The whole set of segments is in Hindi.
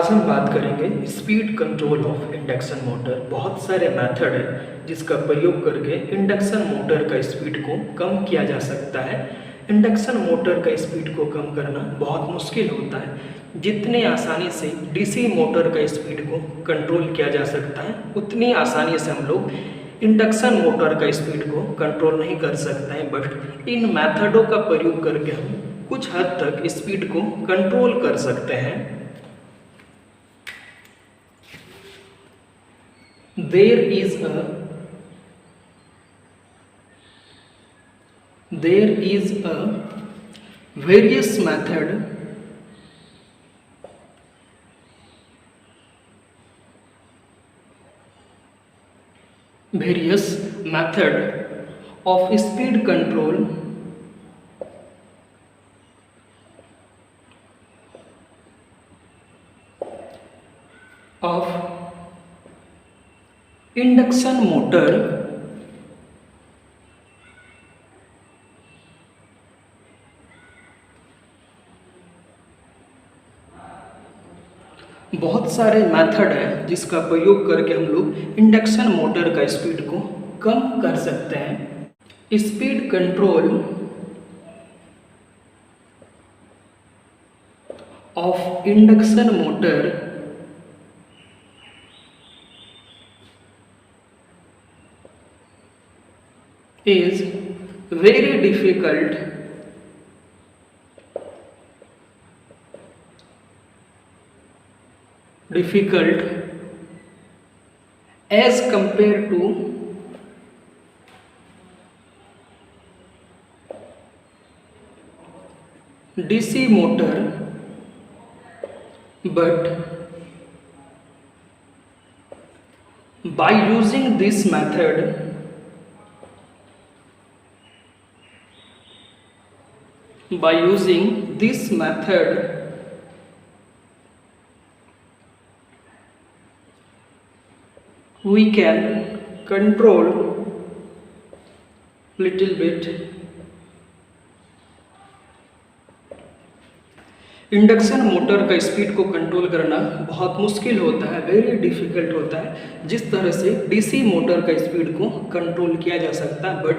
आज हम बात करेंगे speed control of induction motor. बहुत सारे मेथड है जिसका प्रयोग करके इंडक्शन मोटर का स्पीड को कम किया जा सकता है। इंडक्शन मोटर का स्पीड को कम करना बहुत मुश्किल होता है। जितने आसानी से डीसी मोटर का स्पीड को कंट्रोल किया जा सकता है उतनी आसानी से हम लोग इंडक्शन मोटर का स्पीड को कंट्रोल नहीं कर सकते हैं। बट इन मेथडों का प्रयोग करके हम कुछ हद तक स्पीड को कंट्रोल कर सकते हैं। There is a various method of speed control of induction motor बहुत सारे मेथड है जिसका प्रयोग करके हम लोग इंडक्शन मोटर का स्पीड को कम कर सकते हैं। Speed control of induction motor is very difficult as compared to DC motor, but by using this method we can control little bit induction motor का स्पीड को कंट्रोल करना बहुत मुश्किल होता है, वेरी डिफ़िकल्ट होता है। जिस तरह से डीसी मोटर का स्पीड को कंट्रोल किया जा सकता है, बट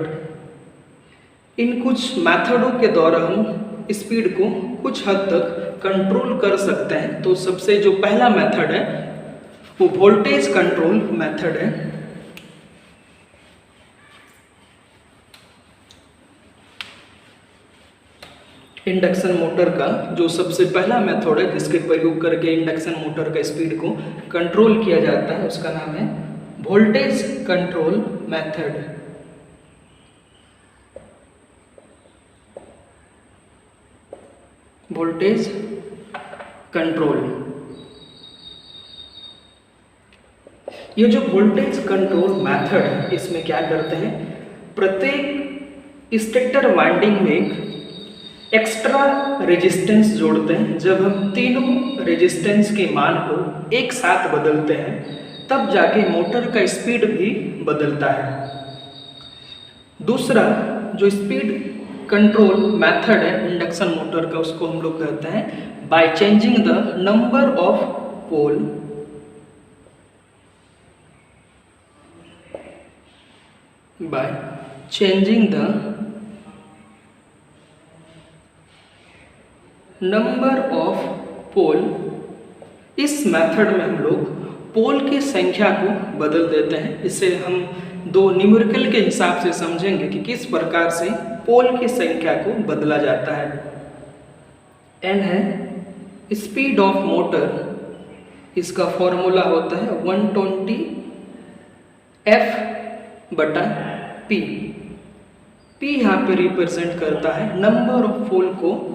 इन कुछ मेथडों के द्वारा हम स्पीड को कुछ हद तक कंट्रोल कर सकते हैं। तो सबसे जो पहला मेथड है वो वोल्टेज कंट्रोल मेथड है। इंडक्शन मोटर का जो सबसे पहला मेथड है जिसके प्रयोग करके इंडक्शन मोटर का स्पीड को कंट्रोल किया जाता है उसका नाम है voltage control method. Voltage control, ये जो वोल्टेज कंट्रोल मेथड है इसमें क्या करते हैं, प्रत्येक स्टेटर वाइंडिंग में एक एक्स्ट्रा रेजिस्टेंस जोड़ते हैं। जब हम तीनों रेजिस्टेंस के मान को एक साथ बदलते हैं तब जाके मोटर का स्पीड भी बदलता है। दूसरा जो स्पीड कंट्रोल मेथड है इंडक्शन मोटर का उसको हम लोग कहते हैं by changing the number of pole. By changing the number of pole. इस मेथड में हम लोग पोल की संख्या को बदल देते हैं। इसे हम दो न्यूमेरिकल के हिसाब से समझेंगे कि किस प्रकार से पोल की संख्या को बदला जाता है। n है स्पीड ऑफ मोटर, इसका फॉर्मूला होता है 120 F/P। P यहाँ पे रिप्रेजेंट करता है नंबर ऑफ पोल को,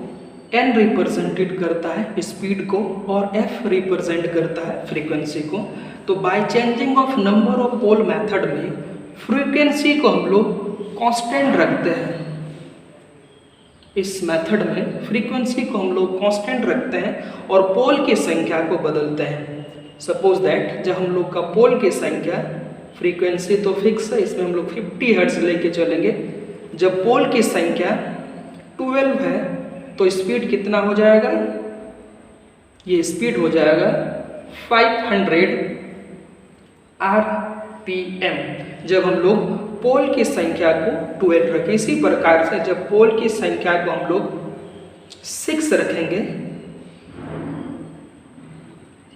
n रिप्रेजेंटेड करता है स्पीड को और F रिप्रेजेंट करता है फ्रीक्वेंसी को। तो by changing of number of pole method में फ्रीक्वेंसी को हम लोग कांस्टेंट रखते हैं। इस मेथड में फ्रीक्वेंसी को हम लोग कांस्टेंट रखते हैं और पोल की संख्या को बदलते हैं। सपोज दैट जब हम लोग का पोल की संख्या, फ्रीक्वेंसी तो फिक्स है, इसमें हम लोग 50 हर्ट्ज लेके चलेंगे। जब पोल की संख्या 12 है तो स्पीड कितना हो जाएगा, ये स्पीड हो जाएगा 500 RPM जब हम लोग पोल की संख्या को 12 रखें। इसी प्रकार से जब पोल की संख्या को हम लोग 6 रखेंगे,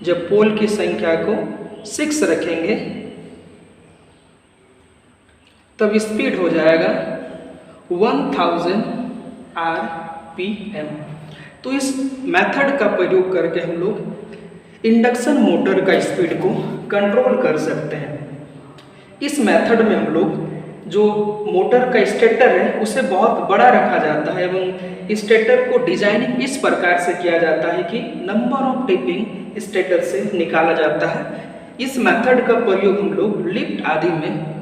जब पोल की संख्या को 6 रखेंगे तब स्पीड हो जाएगा 1000 RPM। तो इस मेथड का प्रयोग करके हम लोग इंडक्शन मोटर का स्पीड को कंट्रोल कर सकते हैं। इस मेथड में हम लोग जो मोटर का स्टेटर है उसे बहुत बड़ा रखा जाता है एवं स्टेटर को डिजाइनिंग इस प्रकार से किया जाता है कि नंबर ऑफ टिपिंग स्टेटर से निकाला जाता है। इस मेथड का प्रयोग हम लोग लिफ्ट आदि में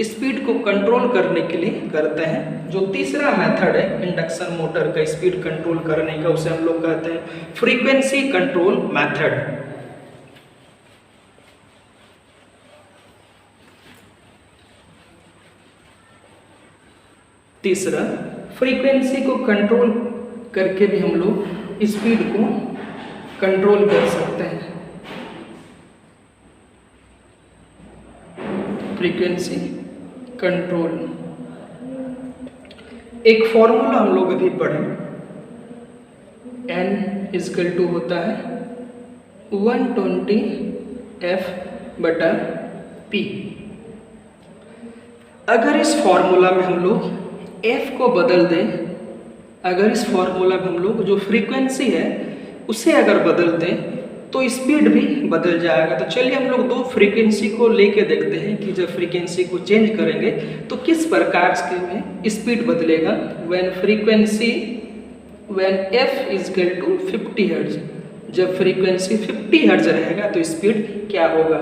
स्पीड को कंट्रोल करने के लिए करते हैं। जो तीसरा मेथड है इंडक्शन मोटर का स्पीड कंट्रोल करने का, उसे हम लोग कहते हैं फ्रीक्वेंसी कंट्रोल मेथड। तीसरा, फ्रीक्वेंसी को कंट्रोल करके भी हम लोग स्पीड को कंट्रोल कर सकते हैं। फ्रीक्वेंसी कंट्रोल एक फॉर्मूला हम लोग अभी पढ़े, N होता है 120F/P। अगर इस फॉर्मूला में हम लोग F को बदल दें, अगर इस फॉर्मूला में हम लोग जो फ्रीक्वेंसी है उसे अगर बदल दें तो स्पीड भी बदल जाएगा। तो चलिए हम लोग दो फ्रीक्वेंसी को लेके देखते हैं कि जब फ्रीक्वेंसी को चेंज करेंगे तो किस प्रकार के में स्पीड बदलेगा। when F = 50 हर्ट्ज, जब फ्रीक्वेंसी 50 हर्ट्ज रहेगा तो स्पीड क्या होगा।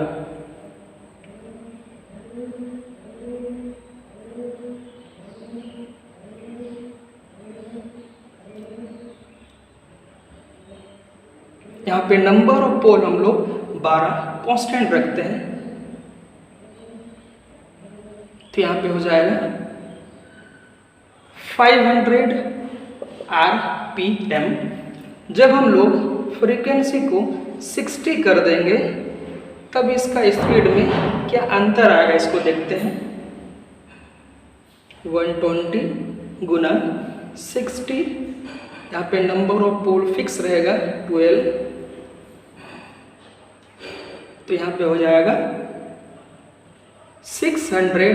यहाँ पे नंबर ऑफ पोल हम लोग 12 कांस्टेंट रखते हैं, तो यहाँ पे हो जाएगा 500 RPM। जब हम लोग फ्रीक्वेंसी को 60 कर देंगे तब इसका स्पीड में क्या अंतर आएगा, इसको देखते हैं। 120 गुना 60, यहाँ पे नंबर ऑफ पोल फिक्स रहेगा 12, तो यहाँ पे हो जाएगा 600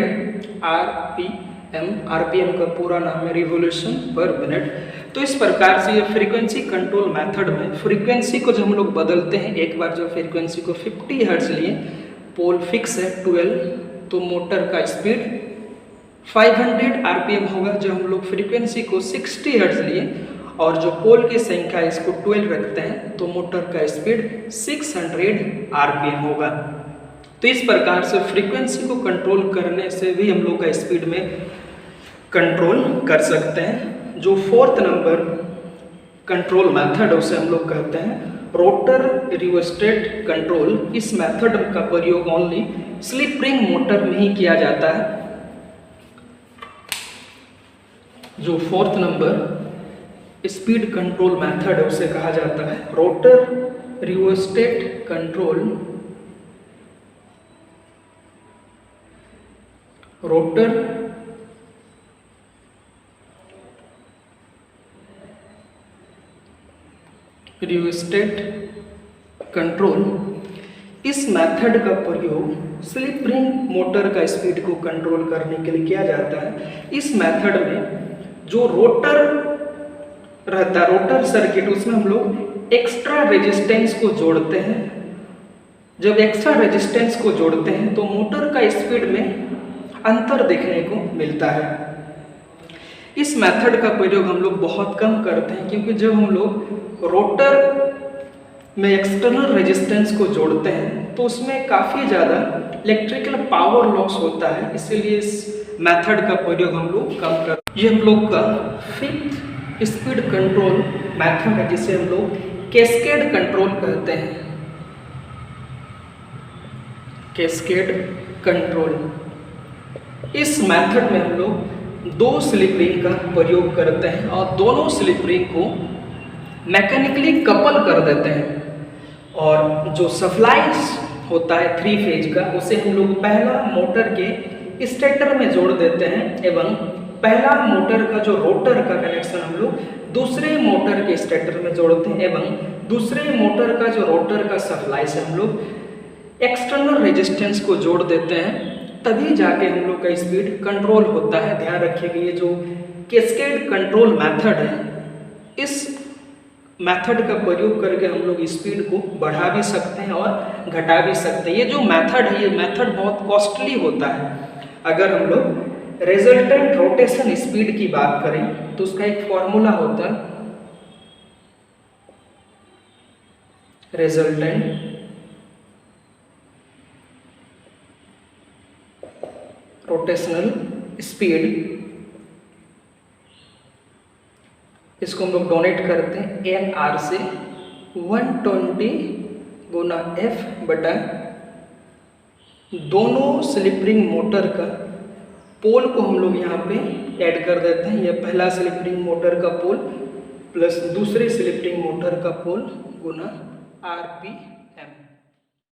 RPM। RPM का पूरा नाम है रिवोल्यूशन पर मिनट। तो इस प्रकार से ये फ्रीक्वेंसी कंट्रोल मेथड में फ्रीक्वेंसी को जब हम लोग बदलते हैं, एक बार जब फ्रीक्वेंसी को 50 हर्ट्ज लिए, पोल फिक्स है 12, तो मोटर का स्पीड 500 RPM होगा। जब हम लोग फ्रीक्वेंसी को 60 हर्ट्ज लिए और जो पोल की संख्या इसको 12 रखते हैं तो मोटर का स्पीड 600 RPM होगा। तो इस प्रकार से फ्रीक्वेंसी को कंट्रोल करने से भी हम लोग का स्पीड में कंट्रोल कर सकते हैं। जो फोर्थ नंबर कंट्रोल मेथड है उसे हम लोग कहते हैं रोटर रियोस्टेट कंट्रोल। इस मेथड का प्रयोग ओनली स्लिप रिंग मोटर में ही किया जाता है। जो fourth number speed control method है उसे कहा जाता है rotor rheostat control. Rotor rheostat control. इस मेथड का प्रयोग स्लिप रिंग मोटर का स्पीड को कंट्रोल करने के लिए किया जाता है। इस मेथड में जो रोटर रहता है, रोटर सर्किट, उसमें हम लोग एक्स्ट्रा रेजिस्टेंस को जोड़ते हैं। जब एक्स्ट्रा रेजिस्टेंस को जोड़ते हैं तो मोटर का स्पीड में अंतर देखने को मिलता है। इस मेथड का प्रयोग हम लोग बहुत कम करते हैं क्योंकि जब हम लोग रोटर में एक्सटर्नल रेजिस्टेंस को जोड़ते हैं तो उसमें काफ़ी ज़्यादा इलेक्ट्रिकल पावर लॉस होता है, इसीलिए इस मेथड का प्रयोग हम लोग कम करते हैं। ये हम लोग का फिफ्थ स्पीड कंट्रोल मेथड है जिसे हम लोग कैस्केड कंट्रोल कहते हैं। Cascade control. इस मेथड में हम लोग दो स्लिप रिंग का प्रयोग करते हैं और दोनों स्लिप रिंग को मैकेनिकली कपल कर देते हैं। और जो सप्लाईज होता है 3 फेज का, उसे हम लोग पहला मोटर के स्टेटर में जोड़ देते हैं एवं पहला मोटर का जो रोटर का कनेक्शन हम लोग दूसरे मोटर के स्टेटर में जोड़ते हैं एवं दूसरे मोटर का जो रोटर का सप्लाई से हम लोग एक्सटर्नल रेजिस्टेंस को जोड़ देते हैं, तभी जाके हम लोग का स्पीड कंट्रोल होता है। ध्यान रखिएगा, ये जो कैस्केड कंट्रोल मेथड है, इस मेथड का प्रयोग करके हम लोग स्पीड को बढ़ा भी सकते हैं और घटा भी सकते हैं। ये जो मेथड है, ये मेथड बहुत कॉस्टली होता है। अगर हम लोग रिजल्टेंट रोटेशन स्पीड की बात करें तो उसका एक फॉर्मूला होता है, रिजल्टेंट रोटेशनल स्पीड, इसको हम लोग डोनेट करते हैं एन आर से 120 गुना एफ बटा दोनों स्लिप रिंग मोटर का पोल को हम लोग यहाँ पे ऐड कर देते हैं। यह पहला स्लिप रिंग मोटर का पोल प्लस दूसरे स्लिप रिंग मोटर का पोल गुना आर पी